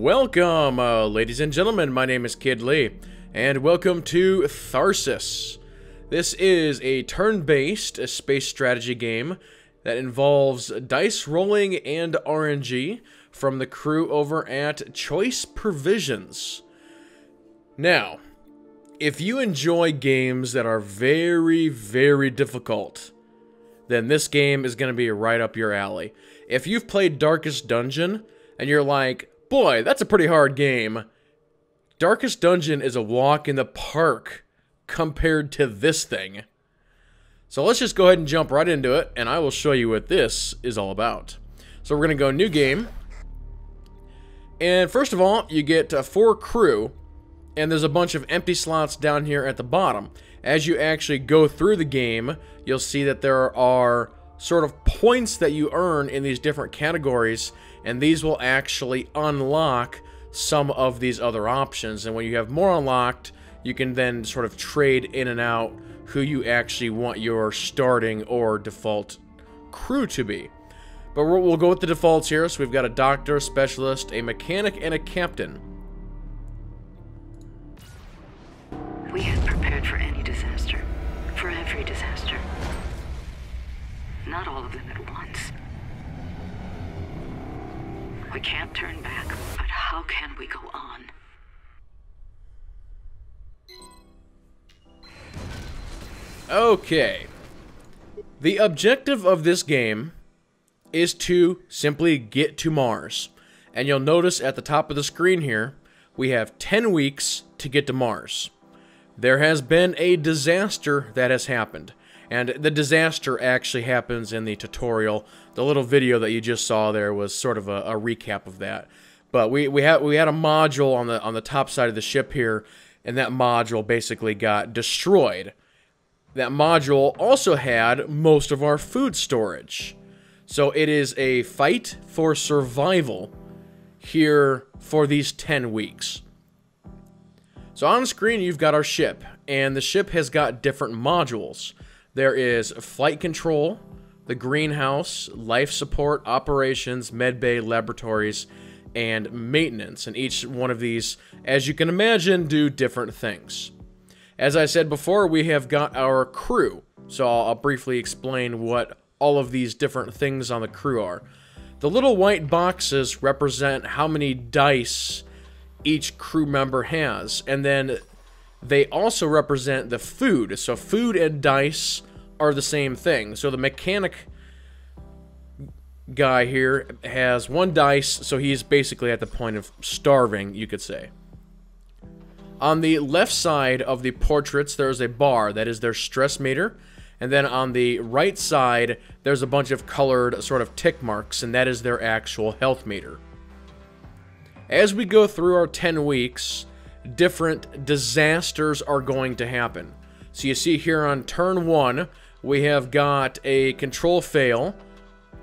Welcome, ladies and gentlemen. My name is Kid Lee, and welcome to Tharsis. This is a turn-based space strategy game that involves dice rolling and RNG from the crew over at Choice Provisions. Now, if you enjoy games that are very, very difficult, then this game is going to be right up your alley. If you've played Darkest Dungeon, and you're like, boy, that's a pretty hard game, Darkest Dungeon is a walk in the park compared to this thing. So let's just go ahead and jump right into it, and I will show you what this is all about. So we're going to go new game. And first of all, you get 4 crew, and there's a bunch of empty slots down here at the bottom. As you actually go through the game, you'll see that there are sort of points that you earn in these different categories, and these will actually unlock some of these other options. And when you have more unlocked, you can then sort of trade in and out who you actually want your starting or default crew to be. But we'll go with the defaults here. So we've got a doctor, a specialist, a mechanic, and a captain. We had prepared for any disaster, for every disaster. Not all of them at once. We can't turn back, but how can we go on? Okay. The objective of this game is to simply get to Mars. And you'll notice at the top of the screen here, we have 10 weeks to get to Mars. There has been a disaster that has happened. And the disaster actually happens in the tutorial. The little video that you just saw there was sort of a recap of that. But we had a module on the top side of the ship here, and that module basically got destroyed. That module also had most of our food storage. So it is a fight for survival here for these 10 weeks. So on the screen you've got our ship, and the ship has got different modules. There is flight control, the greenhouse, life support, operations, medbay, laboratories, and maintenance. And each one of these, as you can imagine, do different things. As I said before, we have got our crew. So I'll briefly explain what all of these different things on the crew are. The little white boxes represent how many dice each crew member has. And then they also represent the food. So food and dice are the same thing. So the mechanic guy here has 1 dice, so he's basically at the point of starving, you could say. On the left side of the portraits, there's a bar. That is their stress meter. And then on the right side, there's a bunch of colored sort of tick marks, and that is their actual health meter. As we go through our 10 weeks, different disasters are going to happen. So you see here on turn 1, we have got a control fail,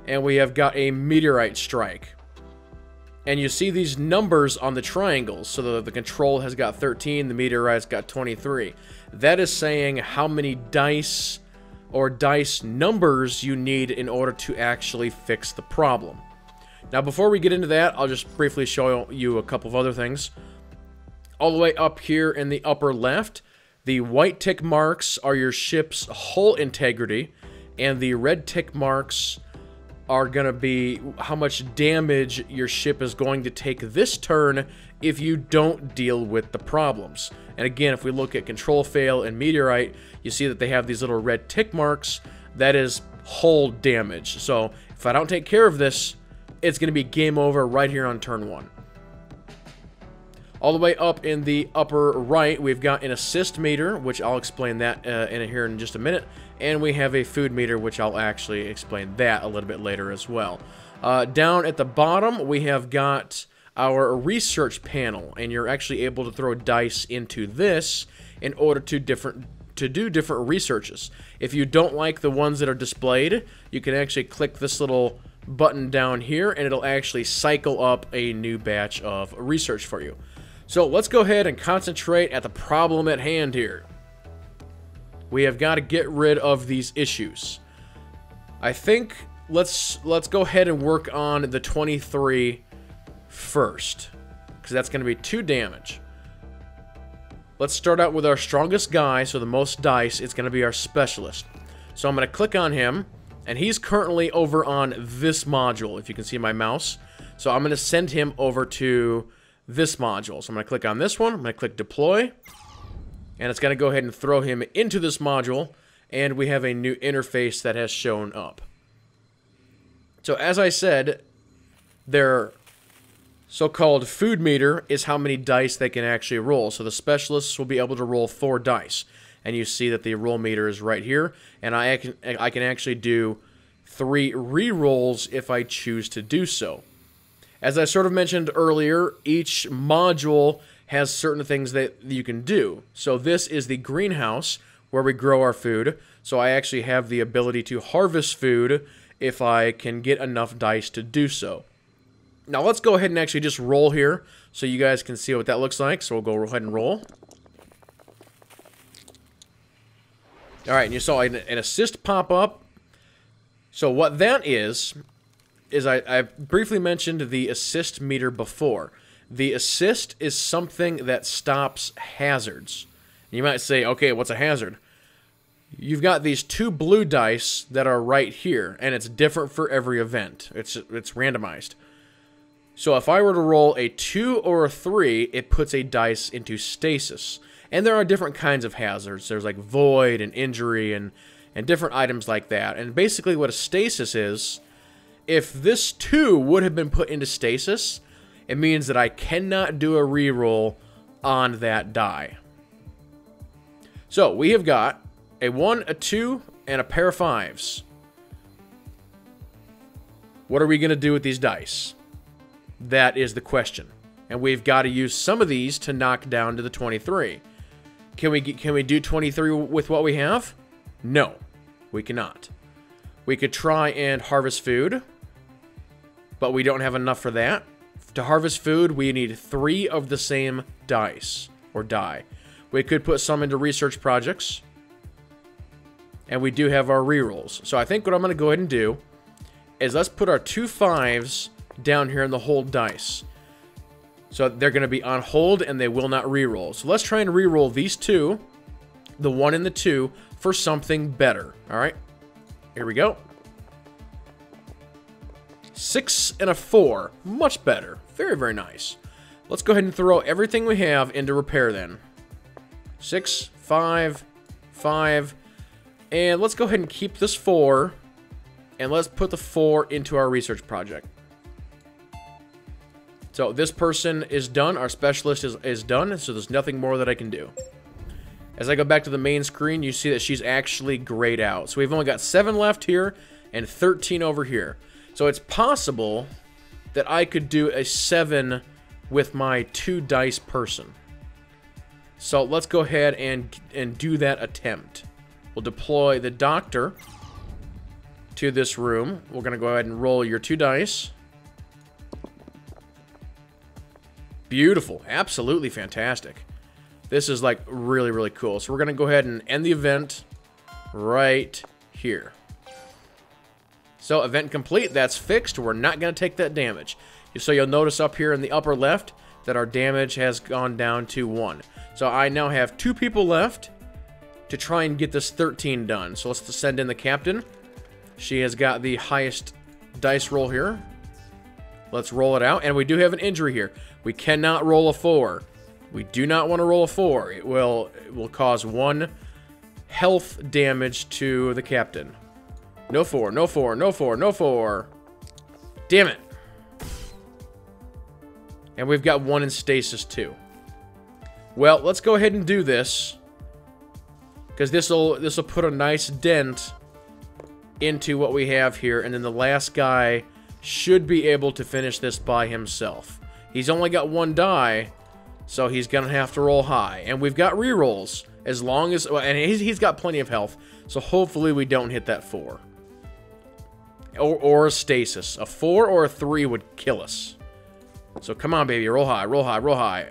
and we have got a meteorite strike. And you see these numbers on the triangles. So the control has got 13, the meteorite's got 23. That is saying how many dice or dice numbers you need in order to actually fix the problem. Now before we get into that, I'll just briefly show you a couple of other things. All the way up here in the upper left, the white tick marks are your ship's hull integrity, and the red tick marks are going to be how much damage your ship is going to take this turn if you don't deal with the problems. And again, if we look at control fail and meteorite, you see that they have these little red tick marks. That is hull damage. So if I don't take care of this, it's going to be game over right here on turn 1. All the way up in the upper right, we've got an assist meter, which I'll explain that in here in just a minute. And we have a food meter, which I'll actually explain that a little bit later as well. Down at the bottom, we have got our research panel, and you're actually able to throw dice into this in order to do different researches. If you don't like the ones that are displayed, you can actually click this little button down here, and it'll actually cycle up a new batch of research for you. So let's go ahead and concentrate at the problem at hand here. We have got to get rid of these issues. I think let's go ahead and work on the 23 first. because that's going to be 2 damage. Let's start out with our strongest guy, so the most dice. It's going to be our specialist. So I'm going to click on him, and he's currently over on this module, if you can see my mouse. So I'm going to send him over to this module. So I'm going to click on this one, I'm going to click deploy, and it's going to go ahead and throw him into this module, and we have a new interface that has shown up. So as I said, their so-called food meter is how many dice they can actually roll. So the specialists will be able to roll 4 dice. And you see that the roll meter is right here. And I can actually do 3 re-rolls if I choose to do so. As I sort of mentioned earlier, each module has certain things that you can do. So this is the greenhouse where we grow our food. So I actually have the ability to harvest food if I can get enough dice to do so. Now let's go ahead and actually just roll here so you guys can see what that looks like. So we'll go ahead and roll. Alright, and you saw an assist pop up. So what that is I briefly mentioned the assist meter before. The assist is something that stops hazards. You might say, okay, what's a hazard? You've got these 2 blue dice that are right here, and it's different for every event. It's randomized. So if I were to roll a 2 or a 3, it puts a dice into stasis. And there are different kinds of hazards. There's like void and injury and different items like that. And basically what a stasis is, if this 2 would have been put into stasis, it means that I cannot do a reroll on that die. So we have got a 1, a 2, and a pair of 5s. What are we going to do with these dice? That is the question. And we've got to use some of these to knock down to the 23. Can we do 23 with what we have? No, we cannot. We could try and harvest food, but we don't have enough for that. To harvest food, we need 3 of the same dice, or die. We could put some into research projects, and we do have our rerolls. So I think what I'm going to go ahead and do is let's put our 2 5s down here in the hold dice. So they're going to be on hold and they will not reroll. So let's try and reroll these 2, the 1 and the 2, for something better. Alright, here we go. 6 and a 4, much better. Very, very nice. Let's go ahead and throw everything we have into repair then. 6, 5, 5, and let's go ahead and keep this 4, and let's put the 4 into our research project. So this person is done, our specialist is done, so there's nothing more that I can do. As I go back to the main screen, you see that she's actually grayed out. So we've only got 7 left here and 13 over here. So it's possible that I could do a 7 with my 2 dice person. So let's go ahead and do that attempt. We'll deploy the doctor to this room. We're going to go ahead and roll your 2 dice. Beautiful. Absolutely fantastic. This is like really, really cool. So we're going to go ahead and end the event right here. So event complete. That's fixed. We're not going to take that damage. So you'll notice up here in the upper left that our damage has gone down to 1. So I now have 2 people left to try and get this 13 done. So let's send in the captain. She has got the highest dice roll here. Let's roll it out. And we do have an injury here. We cannot roll a 4. We do not want to roll a 4. It will cause 1 health damage to the captain. No 4, no 4, no 4, no 4. Damn it. And we've got 1 in stasis too. Well, let's go ahead and do this, because this will put a nice dent into what we have here, and then the last guy should be able to finish this by himself. He's only got 1 die, so he's gonna have to roll high. And we've got rerolls as long as, and he's got plenty of health, so hopefully we don't hit that 4. Or a stasis. A 4 or a 3 would kill us. So come on, baby, roll high, roll high, roll high.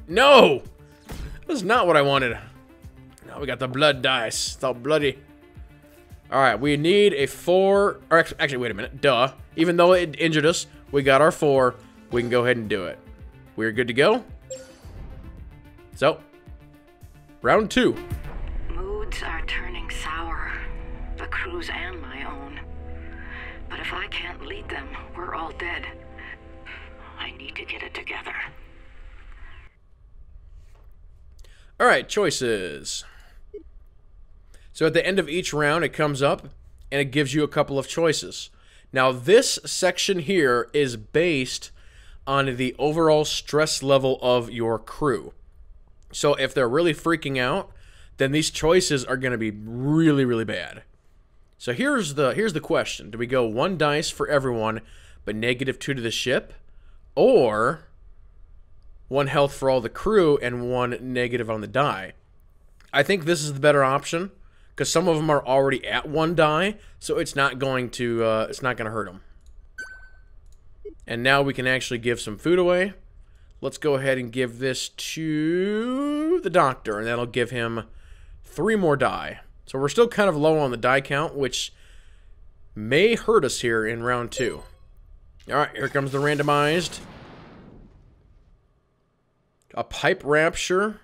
No! That's not what I wanted. Now we got the blood dice. It's all bloody. Alright, we need a 4... Or actually, wait a minute. Duh. Even though it injured us, we got our 4. We can go ahead and do it. we're good to go. So, round 2. Moods are turning sour. The crew's and my own. But if I can't lead them, we're all dead. I need to get it together. Alright, choices. So at the end of each round, it comes up, and it gives you a couple of choices. Now, this section here is based on the overall stress level of your crew. So if they're really freaking out, then these choices are going to be really, really bad. So here's the question. Do we go 1 dice for everyone, but -2 to the ship? Or 1 health for all the crew and 1 negative on the die? I think this is the better option, because some of them are already at 1 die, so it's not going to hurt them. And now we can actually give some food away. Let's go ahead and give this to the doctor, and that'll give him 3 more die. So we're still kind of low on the die count, which may hurt us here in round 2. Alright, here comes the randomized. A pipe rupture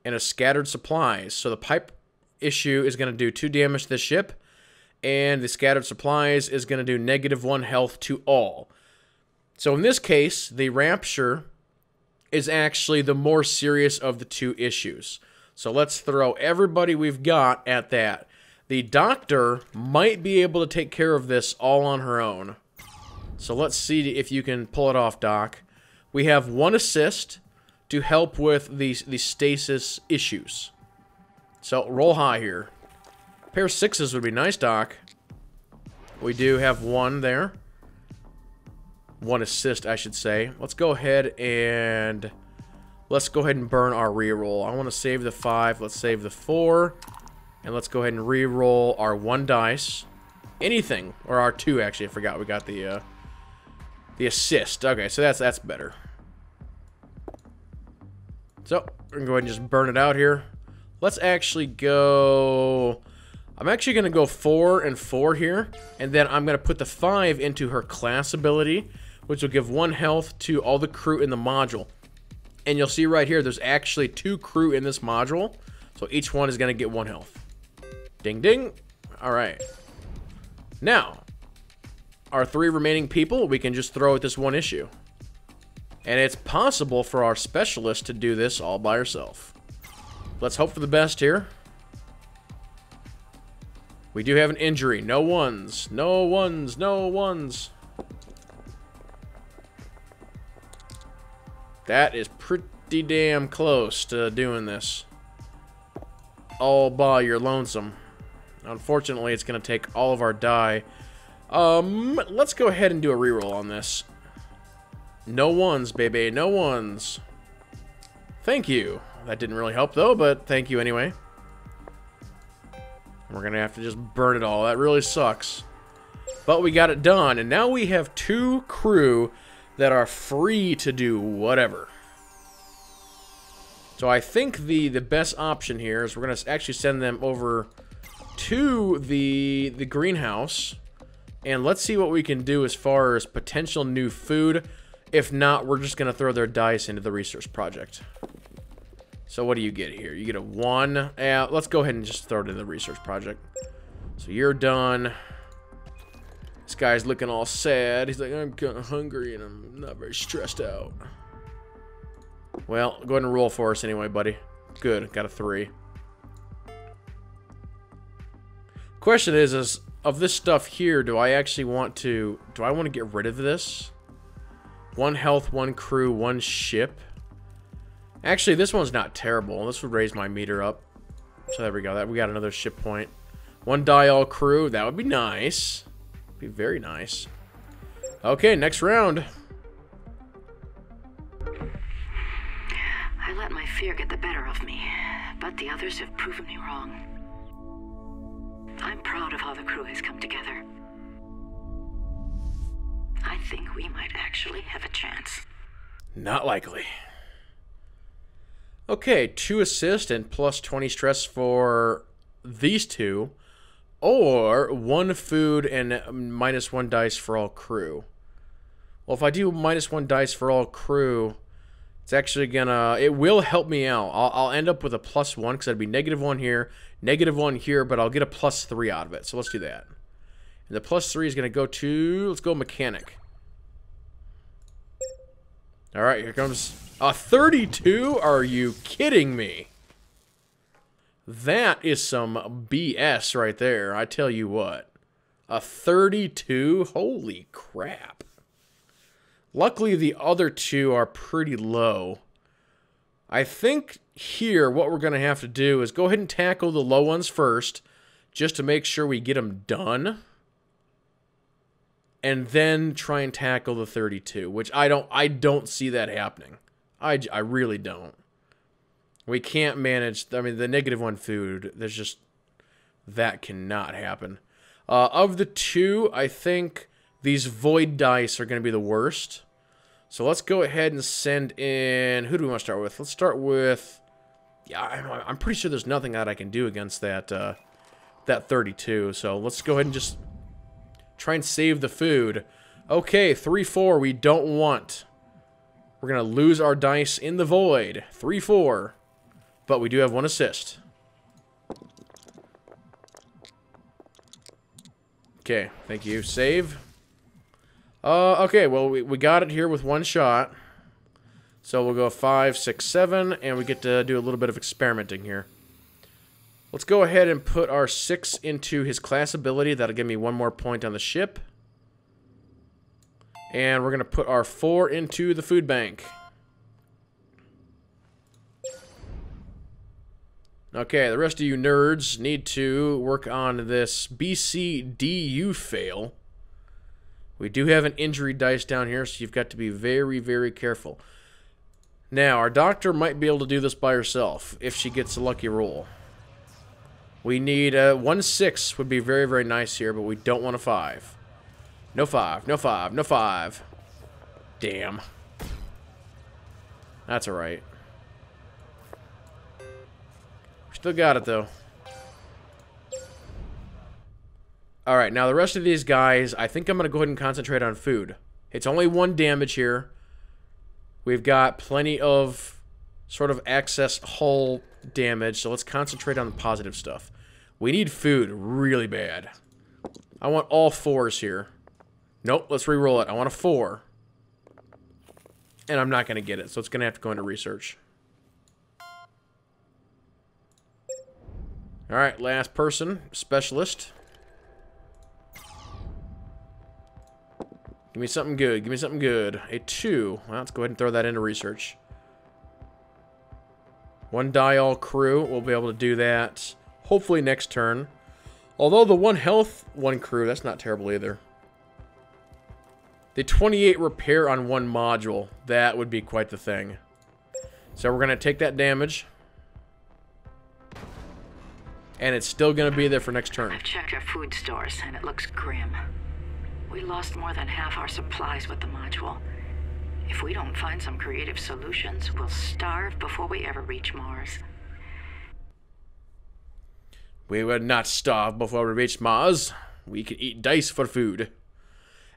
and a scattered supplies. So the pipe issue is going to do 2 damage to the ship, and the scattered supplies is going to do -1 health to all. So in this case, the rupture is actually the more serious of the 2 issues. So let's throw everybody we've got at that. The doctor might be able to take care of this all on her own. So let's see if you can pull it off, Doc. We have 1 assist to help with the stasis issues. So roll high here. A pair of 6s would be nice, Doc. We do have 1 there. 1 assist, I should say. Let's go ahead and burn our reroll. I want to save the 5. Let's save the 4. And let's go ahead and reroll our 1 dice. Anything. Or our 2, actually. I forgot we got the assist. Okay, so that's better. So, we're going to go ahead and just burn it out here. Let's actually go... I'm actually going to go 4 and 4 here. And then I'm going to put the 5 into her class ability, which will give 1 health to all the crew in the module. And you'll see right here, there's actually 2 crew in this module. So each one is going to get 1 health. Ding, ding. Alright. Now, our 3 remaining people, we can just throw at this 1 issue. And it's possible for our specialist to do this all by herself. Let's hope for the best here. We do have an injury. No ones. No ones. No ones. That is pretty damn close to doing this all by your lonesome. Unfortunately, it's going to take all of our die. Let's go ahead and do a reroll on this. No ones, baby. No ones. Thank you. That didn't really help, though, but thank you anyway. We're going to have to just burn it all. That really sucks. But we got it done, and now we have 2 crew that are free to do whatever. So I think the best option here is we're going to actually send them over to the greenhouse. And let's see what we can do as far as potential new food. If not, we're just going to throw their dice into the research project. So what do you get here? You get a 1. Let's go ahead and just throw it in the research project. So you're done. This guy's looking all sad. He's like, I'm kind of hungry and I'm not very stressed out. Well, go ahead and roll for us anyway, buddy. Good, got a 3. Question is of this stuff here, do I actually want to... Do I want to get rid of this? 1 health, 1 crew, 1 ship. Actually, this one's not terrible. This would raise my meter up. So there we go. We got another ship point. 1 die all crew. That would be nice. Be very nice. Okay, next round. I let my fear get the better of me, but the others have proven me wrong. I'm proud of how the crew has come together. I think we might actually have a chance. Not likely. Okay, 2 assist and plus 20 stress for these 2. Or 1 food and -1 dice for all crew. Well, if I do -1 dice for all crew, It's actually gonna, it will help me out. I'll end up with a +1 because that'd be -1 here, -1 here, but I'll get a +3 out of it. So let's do that. And the +3 is gonna go to, let's go mechanic. All right, here comes a 32. Are you kidding me? That is some BS right there. I tell you what. A 32? Holy crap. Luckily, the other two are pretty low. I think here what we're going to have to do is go ahead and tackle the low ones first, just to make sure we get them done. And then try and tackle the 32, which I don't see that happening. I really don't. We can't manage, I mean, the -1 food, there's just, that cannot happen. Of the two, I think these void dice are going to be the worst. So let's go ahead and send in, who do we want to start with? Let's start with, yeah, I'm pretty sure there's nothing that I can do against that, that 32. So let's go ahead and just try and save the food. Okay, 3-4 we don't want. We're going to lose our dice in the void. 3-4. But we do have 1 assist. Okay, thank you. Save. Okay, well, we got it here with 1 shot. So we'll go 5, 6, 7, and we get to do a little bit of experimenting here. Let's go ahead and put our 6 into his class ability. That'll give me 1 more point on the ship. And we're going to put our 4 into the food bank. Okay, the rest of you nerds need to work on this BCDU fail. We do have an injury dice down here, so you've got to be very, very careful. Now, our doctor might be able to do this by herself if she gets a lucky roll. We need 1-6 would be very, very nice here, but we don't want a 5. No 5, no 5, no 5. Damn. That's alright. Still got it, though. Alright, now the rest of these guys, I think I'm going to go ahead and concentrate on food. It's only 1 damage here. We've got plenty of sort of excess hull damage, so let's concentrate on the positive stuff. We need food really bad. I want all 4s here. Nope, let's re-roll it. I want a 4. And I'm not going to get it, so it's going to have to go into research. Alright, last person. Specialist. Give me something good. Give me something good. A 2. Well, let's go ahead and throw that into research. 1 die all crew. We'll be able to do that hopefully next turn. Although the 1 health, 1 crew, that's not terrible either. The 28 repair on 1 module. That would be quite the thing. So we're going to take that damage. And it's still going to be there for next turn. I've checked our food stores, and it looks grim. We lost more than half our supplies with the module. If we don't find some creative solutions, we'll starve before we ever reach Mars. We would not starve before we reach Mars. We can eat dice for food.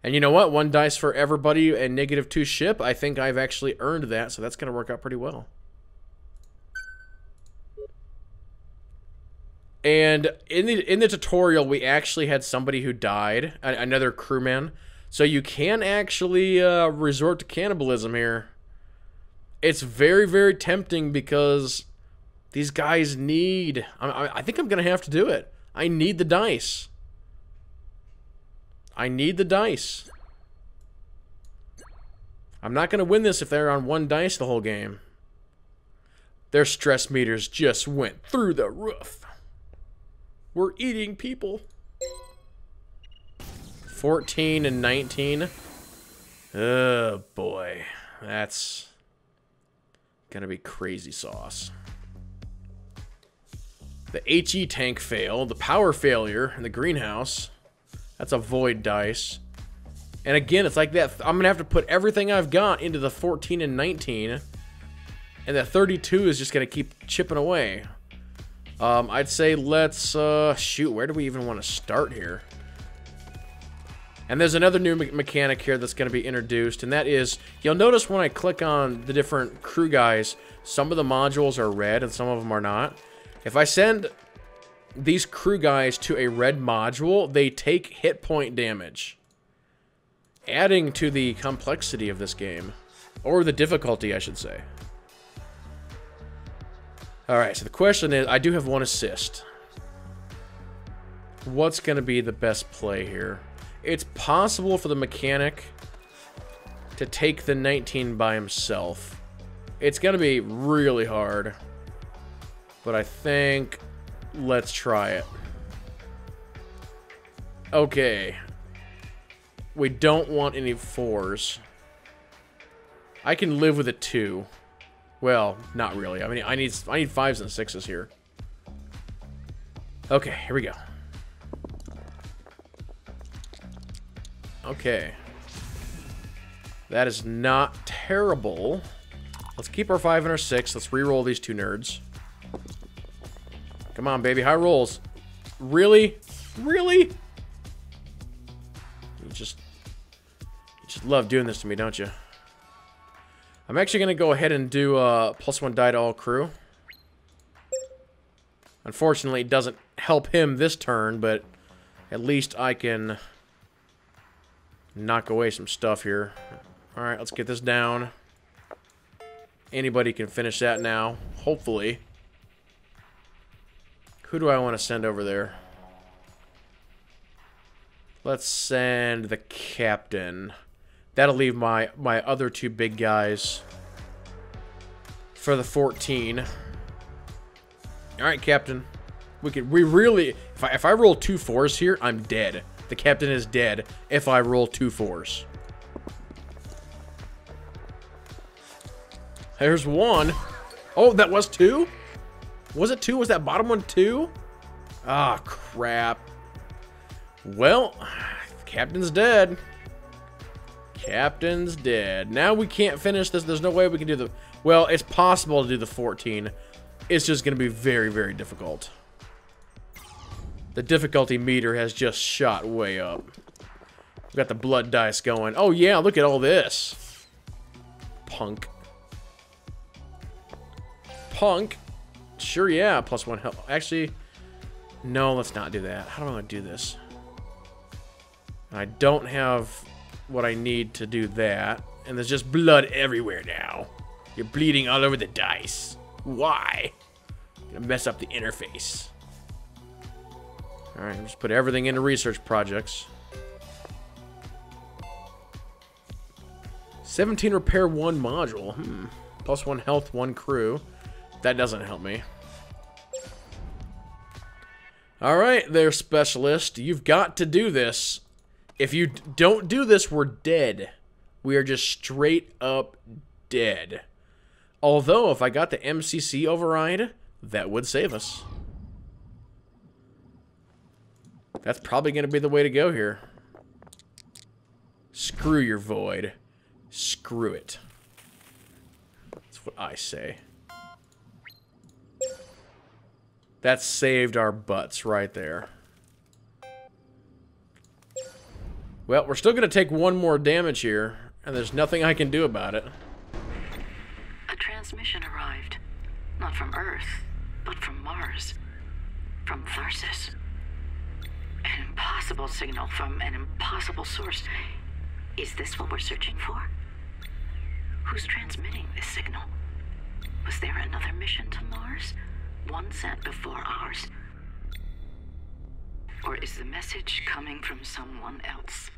And you know what? 1 dice for everybody and -2 ship. I think I've actually earned that, so that's going to work out pretty well. And in the tutorial, we actually had somebody who died, another crewman. So you can actually resort to cannibalism here. It's very, very tempting because these guys need... I think I'm going to have to do it. I need the dice. I need the dice. I'm not going to win this if they're on 1 dice the whole game. Their stress meters just went through the roof. We're eating people. 14 and 19. Oh, boy. That's gonna be crazy sauce. The HE tank fail. The power failure in the greenhouse. That's a void dice. And again, it's like that. I'm gonna have to put everything I've got into the 14 and 19. And the 32 is just gonna keep chipping away. I'd say let's, shoot, where do we even want to start here? And there's another new mechanic here that's going to be introduced, and that is, you'll notice when I click on the different crew guys, some of the modules are red and some of them are not. If I send these crew guys to a red module, they take hit point damage, adding to the complexity of this game. Or the difficulty, I should say. Alright, so the question is, I do have 1 assist. What's going to be the best play here? It's possible for the mechanic to take the 19 by himself. It's going to be really hard. But I think... let's try it. Okay. We don't want any 4s. I can live with a 2. Well, not really. I mean, I need 5s and 6s here. Okay, here we go. Okay. That is not terrible. Let's keep our 5 and our 6. Let's re-roll these 2 nerds. Come on, baby. High rolls. Really? Really? You just love doing this to me, don't you? I'm actually going to go ahead and do +1 die to all crew. Unfortunately, it doesn't help him this turn, but at least I can knock away some stuff here. Alright, let's get this down. Anybody can finish that now, hopefully. Who do I want to send over there? Let's send the captain. That'll leave my other 2 big guys for the 14. Alright, captain. We really... If I roll 2 4s here, I'm dead. The captain is dead if I roll 2 4s. There's 1. Oh, that was 2? Was it 2? Was that bottom one 2? Ah, crap. Well, captain's dead. Captain's dead. Now we can't finish this. There's no way we can do the... Well, it's possible to do the 14. It's just going to be very, very difficult. The difficulty meter has just shot way up. We've got the blood dice going. Oh, yeah, look at all this. Punk. Punk. Sure, yeah, +1 health. Actually, no, let's not do that. How do I want to do this? I don't have what I need to do that. And there's just blood everywhere now. You're bleeding all over the dice. Why? Gonna mess up the interface. Alright, just put everything into research projects. 17 repair 1 module. +1 health, 1 crew. That doesn't help me. Alright there, specialist. You've got to do this. If you don't do this, we're dead. We are just straight up dead. Although, if I got the MCC override, that would save us. That's probably going to be the way to go here. Screw your void. Screw it. That's what I say. That saved our butts right there. Well, we're still going to take 1 more damage here, and there's nothing I can do about it. A transmission arrived. Not from Earth, but from Mars. From Tharsis. An impossible signal from an impossible source. Is this what we're searching for? Who's transmitting this signal? Was there another mission to Mars? One sent before ours? Or is the message coming from someone else?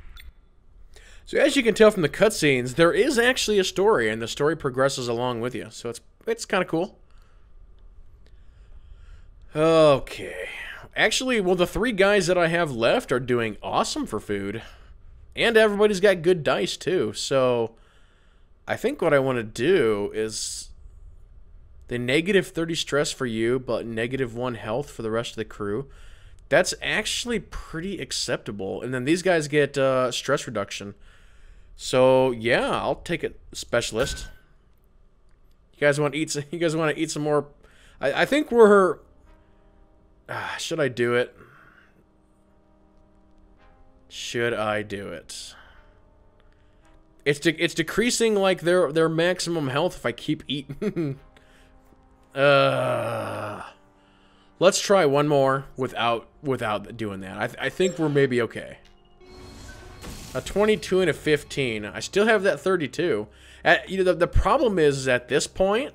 So as you can tell from the cutscenes, there is actually a story, and the story progresses along with you. So it's kind of cool. Okay. Actually, well, the 3 guys that I have left are doing awesome for food. And everybody's got good dice, too. So I think what I want to do is the -30 stress for you, but -1 health for the rest of the crew. That's actually pretty acceptable. And then these guys get stress reduction. So yeah, I'll take it, specialist. You guys want to eat? You guys want to eat some more? I think we're. Should I do it? Should I do it? It's decreasing like their maximum health if I keep eating. Let's try one more without doing that. I think we're maybe okay. A 22 and a 15. I still have that 32. You know, the problem is at this point,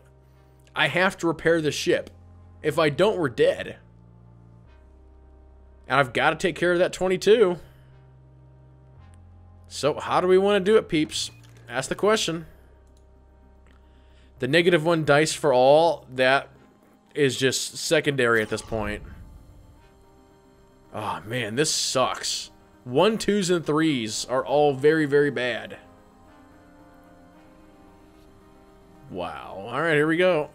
I have to repair the ship. If I don't, we're dead. And I've got to take care of that 22. So, how do we want to do it, peeps? Ask the question. The -1 dice for all, that is just secondary at this point. Oh, man, this sucks. 1, 2s, and 3s are all very, very bad. Wow. Alright, here we go.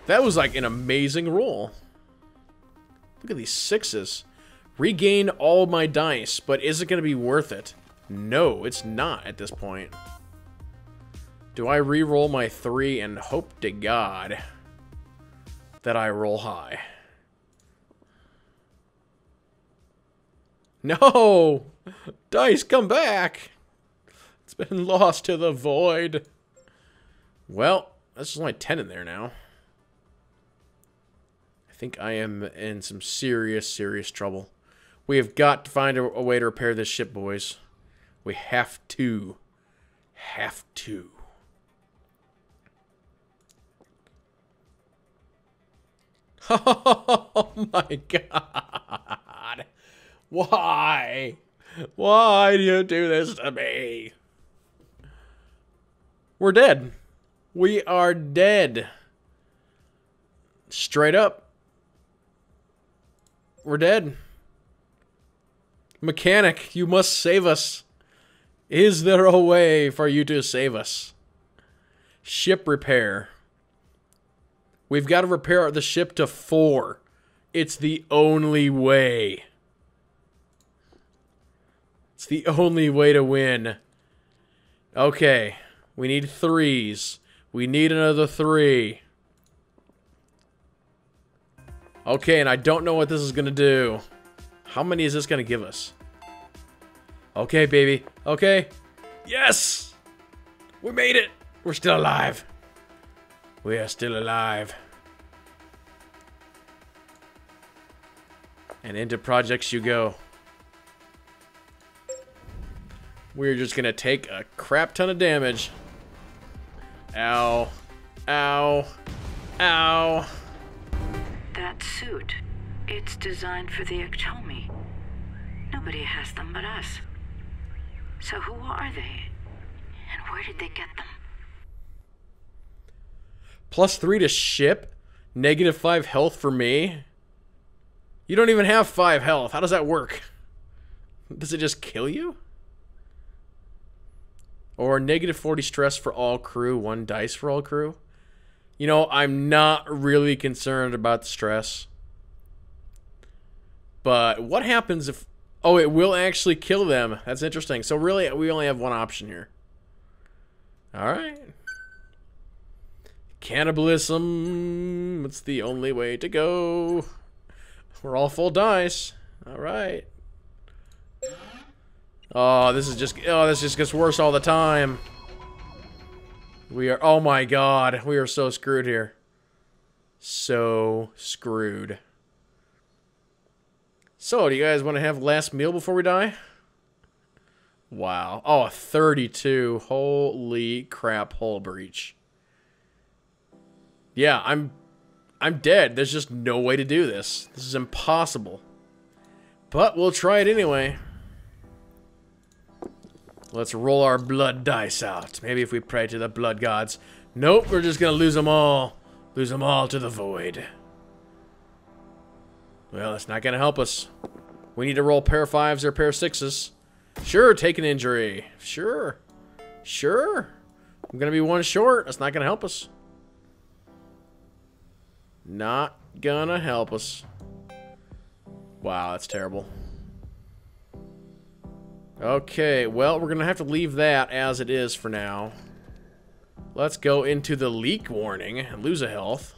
That was like an amazing roll. Look at these 6s. Regain all my dice, but is it going to be worth it? No, it's not at this point. Do I re-roll my 3 and hope to God that I roll high? No! Dice, come back! It's been lost to the void. Well, that's only 10 in there now. I think I am in some serious, serious trouble. We have got to find a way to repair this ship, boys. We have to. Have to. Oh my God. Why? Why do you do this to me? We're dead. We are dead. Straight up. We're dead. Mechanic, you must save us. Is there a way for you to save us? Ship repair. We've got to repair the ship to 4. It's the only way. It's the only way to win. Okay. We need 3s. We need another 3. Okay, and I don't know what this is going to do. How many is this going to give us? Okay, baby. Okay. Yes! We made it! We're still alive. We are still alive. And into projects you go. We're just going to take a crap ton of damage. Ow. Ow. Ow. That suit, it's designed for the Iktomi. Nobody has them but us. So who are they? And where did they get them? +3 to ship? -5 health for me? You don't even have 5 health. How does that work? Does it just kill you? Or -40 stress for all crew, 1 dice for all crew? You know, I'm not really concerned about the stress. But what happens if... Oh, it will actually kill them. That's interesting. So really, we only have one option here. Alright. Cannibalism. It's the only way to go. We're all full dice. Alright. Oh, this just gets worse all the time. We are, oh my God, we are so screwed here. So screwed. So, do you guys want to have last meal before we die? Wow. Oh, 32. Holy crap, hull breach. Yeah, I'm dead. There's just no way to do this. This is impossible. But we'll try it anyway. Let's roll our blood dice out. Maybe if we pray to the blood gods. Nope, we're just gonna lose them all. Lose them all to the void. Well, that's not gonna help us. We need to roll pair of 5s or pair of 6s. Sure, take an injury. Sure. Sure. I'm gonna be 1 short. That's not gonna help us. Not gonna help us. Wow, that's terrible. Okay, well, we're gonna have to leave that as it is for now. Let's go into the leak warning and lose a health.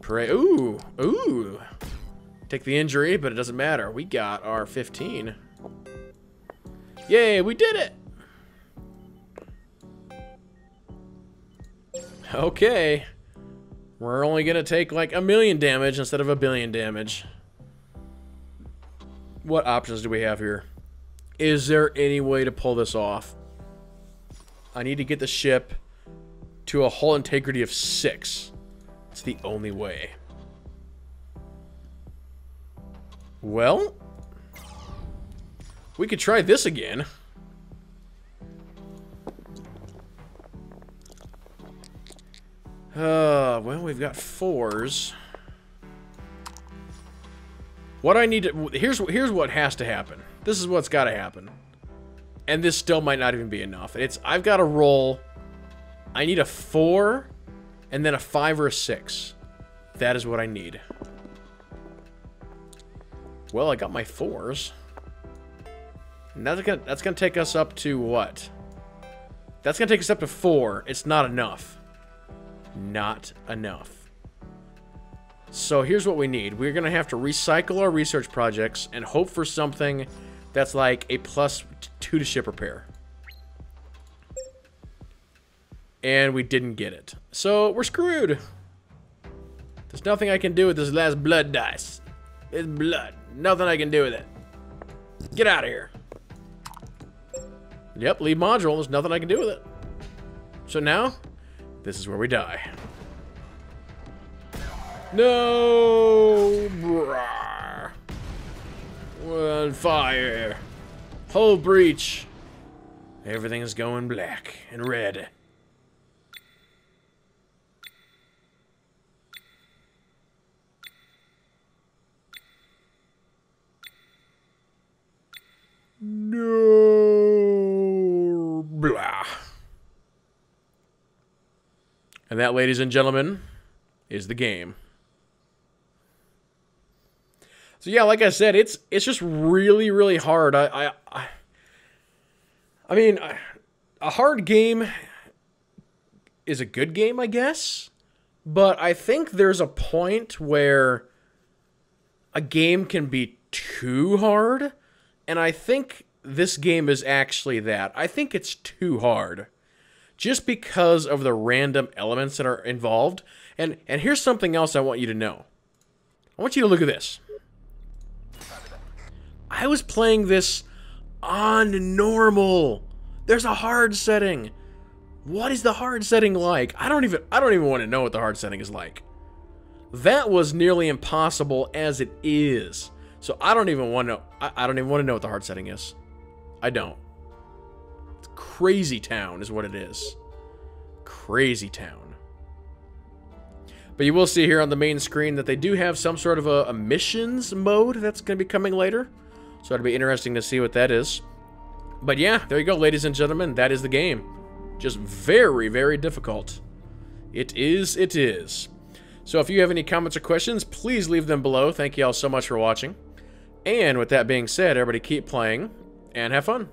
Pray. Ooh. Ooh. Take the injury, but it doesn't matter. We got our 15. Yay, we did it! Okay. We're only gonna take like 1,000,000 damage instead of 1,000,000,000 damage. What options do we have here? Is there any way to pull this off? I need to get the ship to a hull integrity of 6. It's the only way. Well, we could try this again. Well, we've got 4s. What I need to... Here's what has to happen. This is what's got to happen. And this still might not even be enough. I've got to roll... I need a 4, and then a 5 or a 6. That is what I need. Well, I got my 4s. And that's gonna take us up to what? That's gonna take us up to 4. It's not enough. Not enough. So here's what we need. We're gonna have to recycle our research projects and hope for something that's like a +2 to ship repair. And we didn't get it. So we're screwed. There's nothing I can do with this last blood dice. It's blood. Nothing I can do with it. Get out of here. Yep, leave module. There's nothing I can do with it. So now, this is where we die. No! Brah. We're on fire. Hull breach. Everything is going black and red. No. Blah. And that, ladies and gentlemen, is the game. So yeah, like I said, it's just really, really hard. I mean, a hard game is a good game, I guess. But I think there's a point where a game can be too hard. And I think this game is actually that. I think it's too hard. Just because of the random elements that are involved. And here's something else I want you to know. I want you to look at this. I was playing this on normal. There's a hard setting. What is the hard setting like? I don't even want to know what the hard setting is like. That was nearly impossible as it is. So I don't even want to know. I don't even want to know what the hard setting is. I don't. It's Crazy Town is what it is. Crazy Town. But you will see here on the main screen that they do have some sort of a missions mode that's going to be coming later. So it'll be interesting to see what that is. But yeah, there you go, ladies and gentlemen. That is the game. Just very, very difficult. It is. So if you have any comments or questions, please leave them below. Thank you all so much for watching. And with that being said, everybody keep playing and have fun.